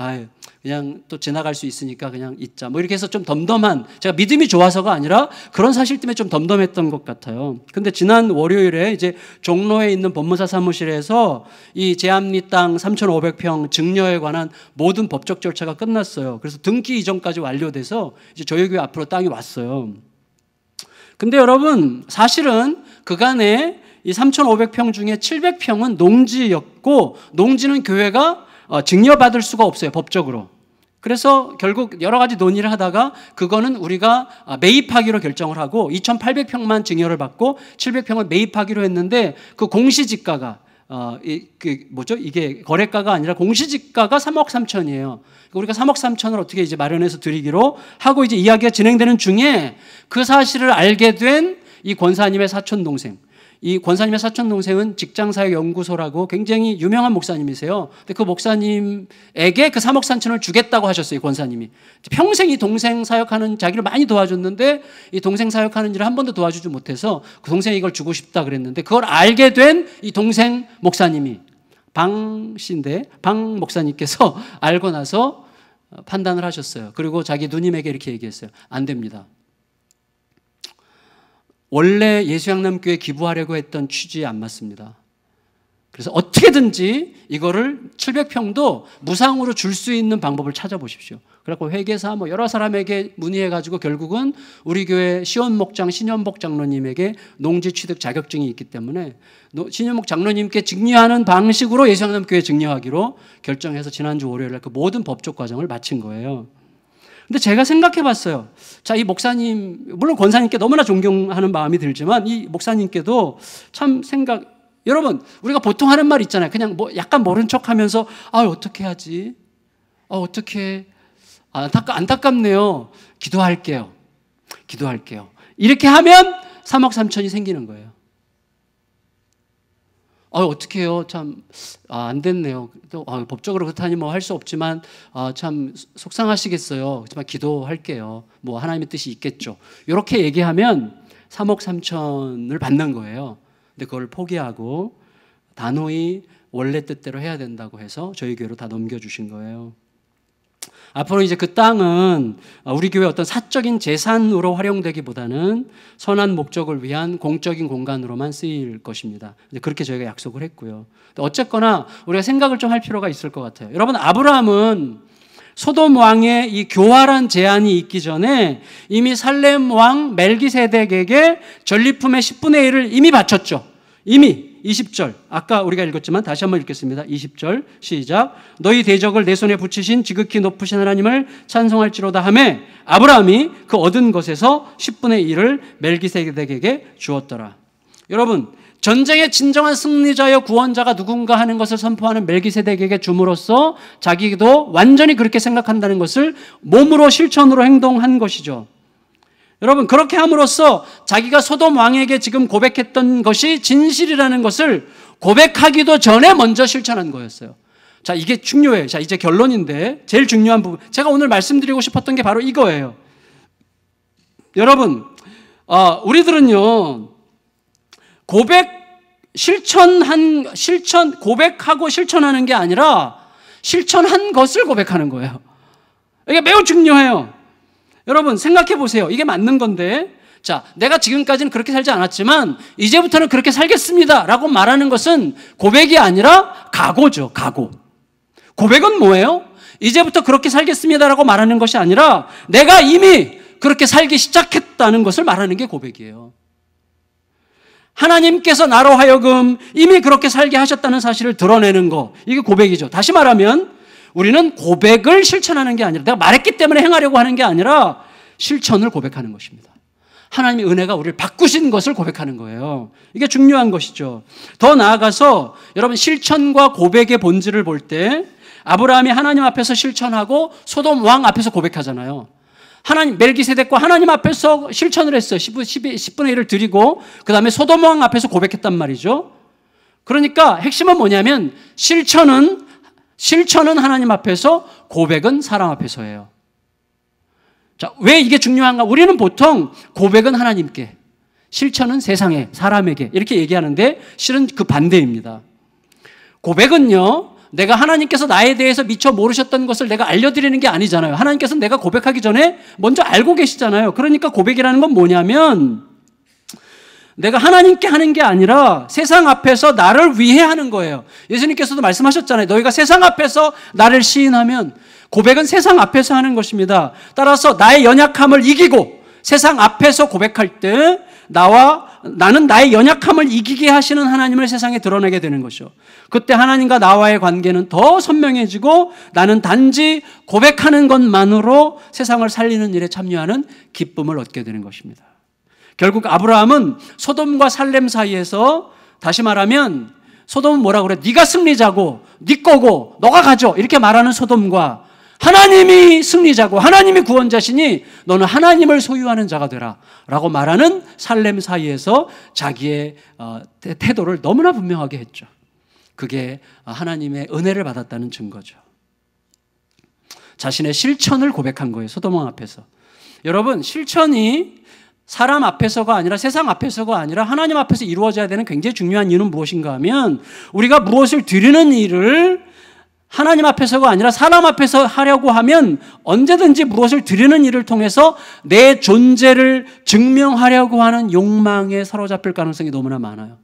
그냥 또 지나갈 수 있으니까 그냥 있자, 뭐 이렇게 해서 좀 덤덤한, 제가 믿음이 좋아서가 아니라 그런 사실 때문에 좀 덤덤했던 것 같아요. 근데 지난 월요일에 이제 종로에 있는 법무사 사무실에서 이 제암리 땅 3,500평 증여에 관한 모든 법적 절차가 끝났어요. 그래서 등기 이전까지 완료돼서 이제 저희 교회 앞으로 땅이 왔어요. 근데 여러분, 사실은 그간에 이 3,500평 중에 700평은 농지였고, 농지는 교회가 증여받을 수가 없어요, 법적으로. 그래서 결국 여러 가지 논의를 하다가 그거는 우리가 매입하기로 결정을 하고 2,800평만 증여를 받고 700평은 매입하기로 했는데, 그 공시지가가 이게 거래가가 아니라 공시지가가 3억 3천이에요. 우리가 3억 3천을 어떻게 이제 마련해서 드리기로 하고 이제 이야기가 진행되는 중에 그 사실을 알게 된 이 권사님의 사촌 동생, 이 권사님의 사촌 동생은 직장사역연구소라고 굉장히 유명한 목사님이세요. 근데 그 목사님에게 그 3억 3천을 주겠다고 하셨어요, 이 권사님이. 평생 이 동생 사역하는, 자기를 많이 도와줬는데 이 동생 사역하는 일을 한 번도 도와주지 못해서 그 동생이 이걸 주고 싶다 그랬는데, 그걸 알게 된 이 동생 목사님이 방 씨인데, 방 목사님께서 알고 나서 판단을 하셨어요. 그리고 자기 누님에게 이렇게 얘기했어요. 안 됩니다. 원래 예수양남교회 기부하려고 했던 취지에 안 맞습니다. 그래서 어떻게든지 이거를 700평도 무상으로 줄 수 있는 방법을 찾아보십시오. 그래서 회계사 뭐 여러 사람에게 문의해가지고 결국은 우리 교회 시원목장 신현복 장로님에게 농지 취득 자격증이 있기 때문에 신현복 장로님께 증여하는 방식으로 예수양남교회 증여하기로 결정해서 지난주 월요일에 그 모든 법적 과정을 마친 거예요. 근데 제가 생각해 봤어요. 자, 이 목사님, 물론 권사님께 너무나 존경하는 마음이 들지만 이 목사님께도 참 여러분, 우리가 보통 하는 말 있잖아요. 그냥 뭐 약간 모른 척 하면서, 어떻게 하지? 어떻게, 안타깝네요. 기도할게요. 이렇게 하면 3억 3천이 생기는 거예요. 어떻게 해요? 참, 안 됐네요. 또, 법적으로 그렇다니 뭐 할 수 없지만, 참 속상하시겠어요. 하지만 기도할게요. 뭐 하나님의 뜻이 있겠죠. 이렇게 얘기하면 3억 3천을 받는 거예요. 근데 그걸 포기하고 단호히 원래 뜻대로 해야 된다고 해서 저희 교회로 다 넘겨주신 거예요. 앞으로 이제 그 땅은 우리 교회 어떤 사적인 재산으로 활용되기보다는 선한 목적을 위한 공적인 공간으로만 쓰일 것입니다. 그렇게 저희가 약속을 했고요. 어쨌거나 우리가 생각을 좀 할 필요가 있을 것 같아요. 여러분, 아브라함은 소돔 왕의 이 교활한 제안이 있기 전에 이미 살렘 왕 멜기세덱에게 전리품의 10분의 1을 이미 바쳤죠. 이미 20절, 아까 우리가 읽었지만 다시 한번 읽겠습니다. 20절 시작. 너희 대적을 내 손에 붙이신 지극히 높으신 하나님을 찬송할지로다 하매 아브라함이 그 얻은 것에서 10분의 1을 멜기세덱에게 주었더라. 여러분, 전쟁의 진정한 승리자여 구원자가 누군가 하는 것을 선포하는 멜기세덱에게 줌으로써 자기도 완전히 그렇게 생각한다는 것을 몸으로 실천으로 행동한 것이죠. 여러분, 그렇게 함으로써 자기가 소돔 왕에게 지금 고백했던 것이 진실이라는 것을 고백하기도 전에 먼저 실천한 거였어요. 자, 이게 중요해요. 자, 이제 결론인데 제일 중요한 부분, 제가 오늘 말씀드리고 싶었던 게 바로 이거예요. 여러분, 우리들은요, 고백하고 실천하는 게 아니라 실천한 것을 고백하는 거예요. 이게 매우 중요해요. 여러분, 생각해 보세요. 이게 맞는 건데, 자, 내가 지금까지는 그렇게 살지 않았지만 이제부터는 그렇게 살겠습니다 라고 말하는 것은 고백이 아니라 각오죠. 각오. 고백은 뭐예요? 이제부터 그렇게 살겠습니다 라고 말하는 것이 아니라 내가 이미 그렇게 살기 시작했다는 것을 말하는 게 고백이에요. 하나님께서 나로 하여금 이미 그렇게 살게 하셨다는 사실을 드러내는 거, 이게 고백이죠. 다시 말하면 우리는 고백을 실천하는 게 아니라, 내가 말했기 때문에 행하려고 하는 게 아니라 실천을 고백하는 것입니다. 하나님의 은혜가 우리를 바꾸신 것을 고백하는 거예요. 이게 중요한 것이죠. 더 나아가서 여러분, 실천과 고백의 본질을 볼 때 아브라함이 하나님 앞에서 실천하고 소돔 왕 앞에서 고백하잖아요. 하나님, 멜기세덱과 하나님 앞에서 실천을 했어요. 10분의 1을 드리고 그 다음에 소돔 왕 앞에서 고백했단 말이죠. 그러니까 핵심은 뭐냐면 실천은 하나님 앞에서, 고백은 사람 앞에서예요. 자, 왜 이게 중요한가? 우리는 보통 고백은 하나님께, 실천은 세상에, 사람에게 이렇게 얘기하는데 실은 그 반대입니다. 고백은요, 내가 하나님께서 나에 대해서 미처 모르셨던 것을 내가 알려드리는 게 아니잖아요. 하나님께서는 내가 고백하기 전에 먼저 알고 계시잖아요. 그러니까 고백이라는 건 뭐냐면 내가 하나님께 하는 게 아니라 세상 앞에서 나를 위해 하는 거예요. 예수님께서도 말씀하셨잖아요. 너희가 세상 앞에서 나를 시인하면, 고백은 세상 앞에서 하는 것입니다. 따라서 나의 연약함을 이기고 세상 앞에서 고백할 때 나는 나의 연약함을 이기게 하시는 하나님을 세상에 드러내게 되는 것이죠. 그때 하나님과 나와의 관계는 더 선명해지고 나는 단지 고백하는 것만으로 세상을 살리는 일에 참여하는 기쁨을 얻게 되는 것입니다. 결국 아브라함은 소돔과 살렘 사이에서, 다시 말하면 소돔은 뭐라고 그래? 네가 승리자고, 네 거고, 너가 가져, 이렇게 말하는 소돔과 하나님이 승리자고 하나님이 구원자시니 너는 하나님을 소유하는 자가 되라 라고 말하는 살렘 사이에서 자기의 태도를 너무나 분명하게 했죠. 그게 하나님의 은혜를 받았다는 증거죠. 자신의 실천을 고백한 거예요. 소돔 왕 앞에서. 여러분, 실천이 사람 앞에서가 아니라, 세상 앞에서가 아니라 하나님 앞에서 이루어져야 되는 굉장히 중요한 이유는 무엇인가 하면, 우리가 무엇을 드리는 일을 하나님 앞에서가 아니라 사람 앞에서 하려고 하면 언제든지 무엇을 드리는 일을 통해서 내 존재를 증명하려고 하는 욕망에 사로잡힐 가능성이 너무나 많아요.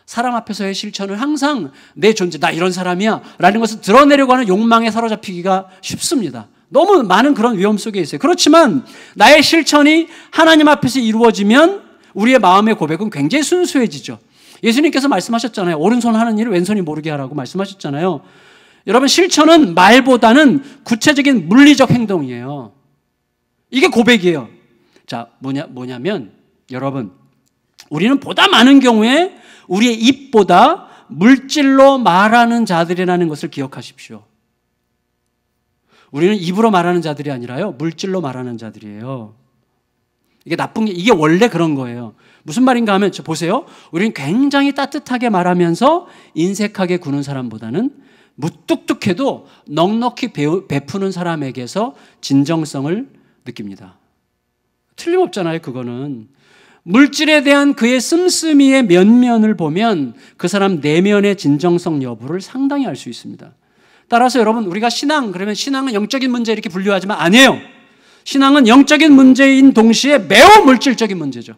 사람 앞에서의 실천을 항상 내 존재, 나 이런 사람이야 라는 것을 드러내려고 하는 욕망에 사로잡히기가 쉽습니다. 너무 많은 그런 위험 속에 있어요. 그렇지만 나의 실천이 하나님 앞에서 이루어지면 우리의 마음의 고백은 굉장히 순수해지죠. 예수님께서 말씀하셨잖아요. 오른손 하는 일을 왼손이 모르게 하라고 말씀하셨잖아요. 여러분, 실천은 말보다는 구체적인 물리적 행동이에요. 이게 고백이에요. 자, 뭐냐면 여러분, 우리는 보다 많은 경우에 우리의 입보다 물질로 말하는 자들이라는 것을 기억하십시오. 우리는 입으로 말하는 자들이 아니라요, 물질로 말하는 자들이에요. 이게 나쁜 게, 이게 원래 그런 거예요. 무슨 말인가 하면, 보세요. 우리는 굉장히 따뜻하게 말하면서 인색하게 구는 사람보다는 무뚝뚝해도 넉넉히 베푸는 사람에게서 진정성을 느낍니다. 틀림없잖아요, 그거는. 물질에 대한 그의 씀씀이의 면면을 보면 그 사람 내면의 진정성 여부를 상당히 알 수 있습니다. 따라서 여러분, 우리가 그러면 신앙은 영적인 문제 이렇게 분류하지만 아니에요. 신앙은 영적인 문제인 동시에 매우 물질적인 문제죠.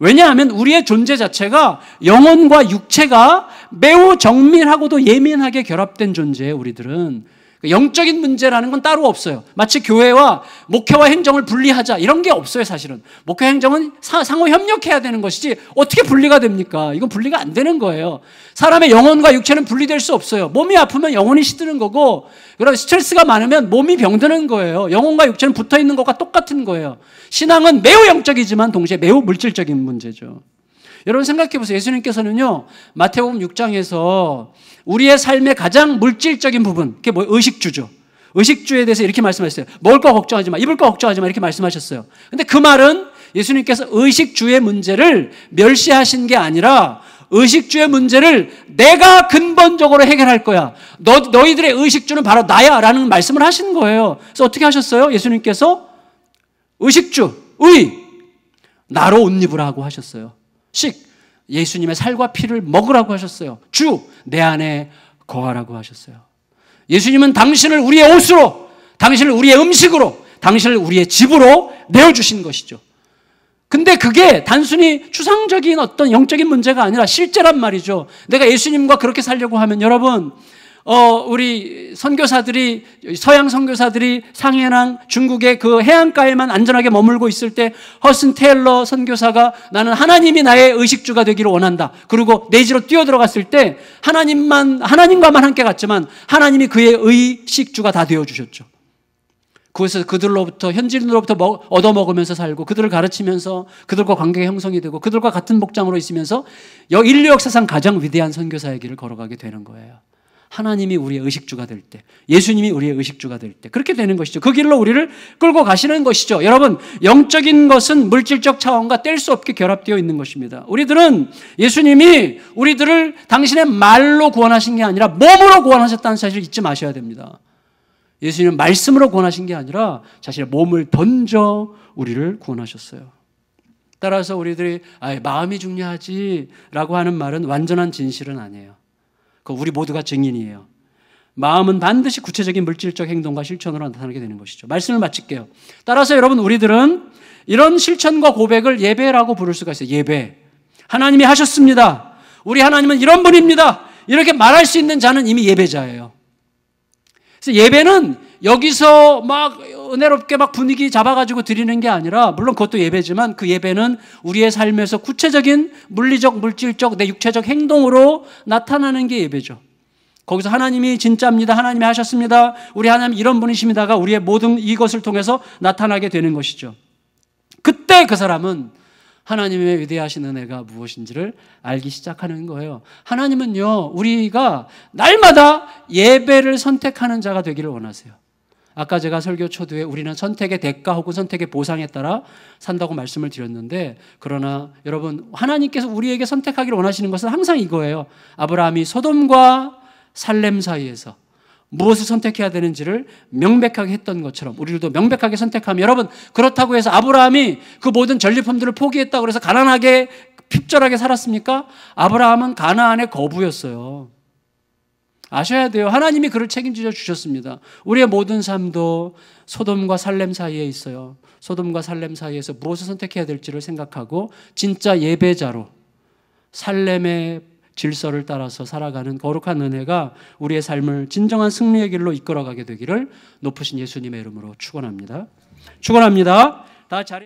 왜냐하면 우리의 존재 자체가 영혼과 육체가 매우 정밀하고도 예민하게 결합된 존재예요, 우리들은. 영적인 문제라는 건 따로 없어요. 마치 교회와 목회와 행정을 분리하자 이런 게 없어요, 사실은. 목회 행정은 상호 협력해야 되는 것이지 어떻게 분리가 됩니까? 이건 분리가 안 되는 거예요. 사람의 영혼과 육체는 분리될 수 없어요. 몸이 아프면 영혼이 시드는 거고, 그런 스트레스가 많으면 몸이 병드는 거예요. 영혼과 육체는 붙어 있는 것과 똑같은 거예요. 신앙은 매우 영적이지만 동시에 매우 물질적인 문제죠. 여러분 생각해 보세요. 예수님께서는요, 마태복음 6장에서 우리의 삶의 가장 물질적인 부분, 그게 뭐 의식주죠. 의식주에 대해서 이렇게 말씀하셨어요. 먹을 거 걱정하지 마, 입을 거 걱정하지 마, 이렇게 말씀하셨어요. 근데 그 말은 예수님께서 의식주의 문제를 멸시하신 게 아니라 의식주의 문제를 내가 근본적으로 해결할 거야. 너희들의 의식주는 바로 나야 라는 말씀을 하신 거예요. 그래서 어떻게 하셨어요? 예수님께서 의식주, 나로 옷 입으라고 하셨어요. 예수님의 살과 피를 먹으라고 하셨어요. 주, 내 안에 거하라고 하셨어요. 예수님은 당신을 우리의 옷으로, 당신을 우리의 음식으로, 당신을 우리의 집으로 내어주신 것이죠. 근데 그게 단순히 추상적인 어떤 영적인 문제가 아니라 실제란 말이죠. 내가 예수님과 그렇게 살려고 하면 여러분, 우리 선교사들이, 서양 선교사들이 상해랑 중국의 그 해안가에만 안전하게 머물고 있을 때 허슨 테일러 선교사가 나는 하나님이 나의 의식주가 되기를 원한다. 그리고 내지로 뛰어들어갔을 때 하나님과만 함께 갔지만 하나님이 그의 의식주가 다 되어주셨죠. 그것에서 그들로부터, 현지인으로부터 얻어먹으면서 살고 그들을 가르치면서 그들과 관계가 형성이 되고 그들과 같은 목장으로 있으면서 인류 역사상 가장 위대한 선교사의 길을 걸어가게 되는 거예요. 하나님이 우리의 의식주가 될 때, 예수님이 우리의 의식주가 될 때 그렇게 되는 것이죠. 그 길로 우리를 끌고 가시는 것이죠. 여러분, 영적인 것은 물질적 차원과 뗄 수 없게 결합되어 있는 것입니다. 우리들은 예수님이 우리들을 당신의 말로 구원하신 게 아니라 몸으로 구원하셨다는 사실을 잊지 마셔야 됩니다. 예수님은 말씀으로 구원하신 게 아니라 자신의 몸을 던져 우리를 구원하셨어요. 따라서 우리들이 마음이 중요하지라고 하는 말은 완전한 진실은 아니에요. 그 우리 모두가 증인이에요. 마음은 반드시 구체적인 물질적 행동과 실천으로 나타나게 되는 것이죠. 말씀을 마칠게요. 따라서 여러분, 우리들은 이런 실천과 고백을 예배라고 부를 수가 있어요. 예배. 하나님이 하셨습니다. 우리 하나님은 이런 분입니다. 이렇게 말할 수 있는 자는 이미 예배자예요. 그래서 예배는 여기서 막 은혜롭게 막 분위기 잡아가지고 드리는 게 아니라, 물론 그것도 예배지만 그 예배는 우리의 삶에서 구체적인 물리적, 물질적, 내 육체적 행동으로 나타나는 게 예배죠. 거기서 하나님이 진짜입니다. 하나님이 하셨습니다. 우리 하나님 이런 분이십니다가 우리의 모든 이것을 통해서 나타나게 되는 것이죠. 그때 그 사람은 하나님의 위대하신 은혜가 무엇인지를 알기 시작하는 거예요. 하나님은요, 우리가 날마다 예배를 선택하는 자가 되기를 원하세요. 아까 제가 설교 초두에 우리는 선택의 대가 혹은 선택의 보상에 따라 산다고 말씀을 드렸는데, 그러나 여러분, 하나님께서 우리에게 선택하기를 원하시는 것은 항상 이거예요. 아브라함이 소돔과 살렘 사이에서 무엇을 선택해야 되는지를 명백하게 했던 것처럼 우리들도 명백하게 선택하면, 여러분, 그렇다고 해서 아브라함이 그 모든 전리품들을 포기했다고 해서 가난하게 핍절하게 살았습니까? 아브라함은 가나안의 거부였어요. 아셔야 돼요. 하나님이 그를 책임져 주셨습니다. 우리의 모든 삶도 소돔과 살렘 사이에 있어요. 소돔과 살렘 사이에서 무엇을 선택해야 될지를 생각하고 진짜 예배자로 살렘의 질서를 따라서 살아가는 거룩한 은혜가 우리의 삶을 진정한 승리의 길로 이끌어가게 되기를 높으신 예수님의 이름으로 축원합니다. 축원합니다. 다 자리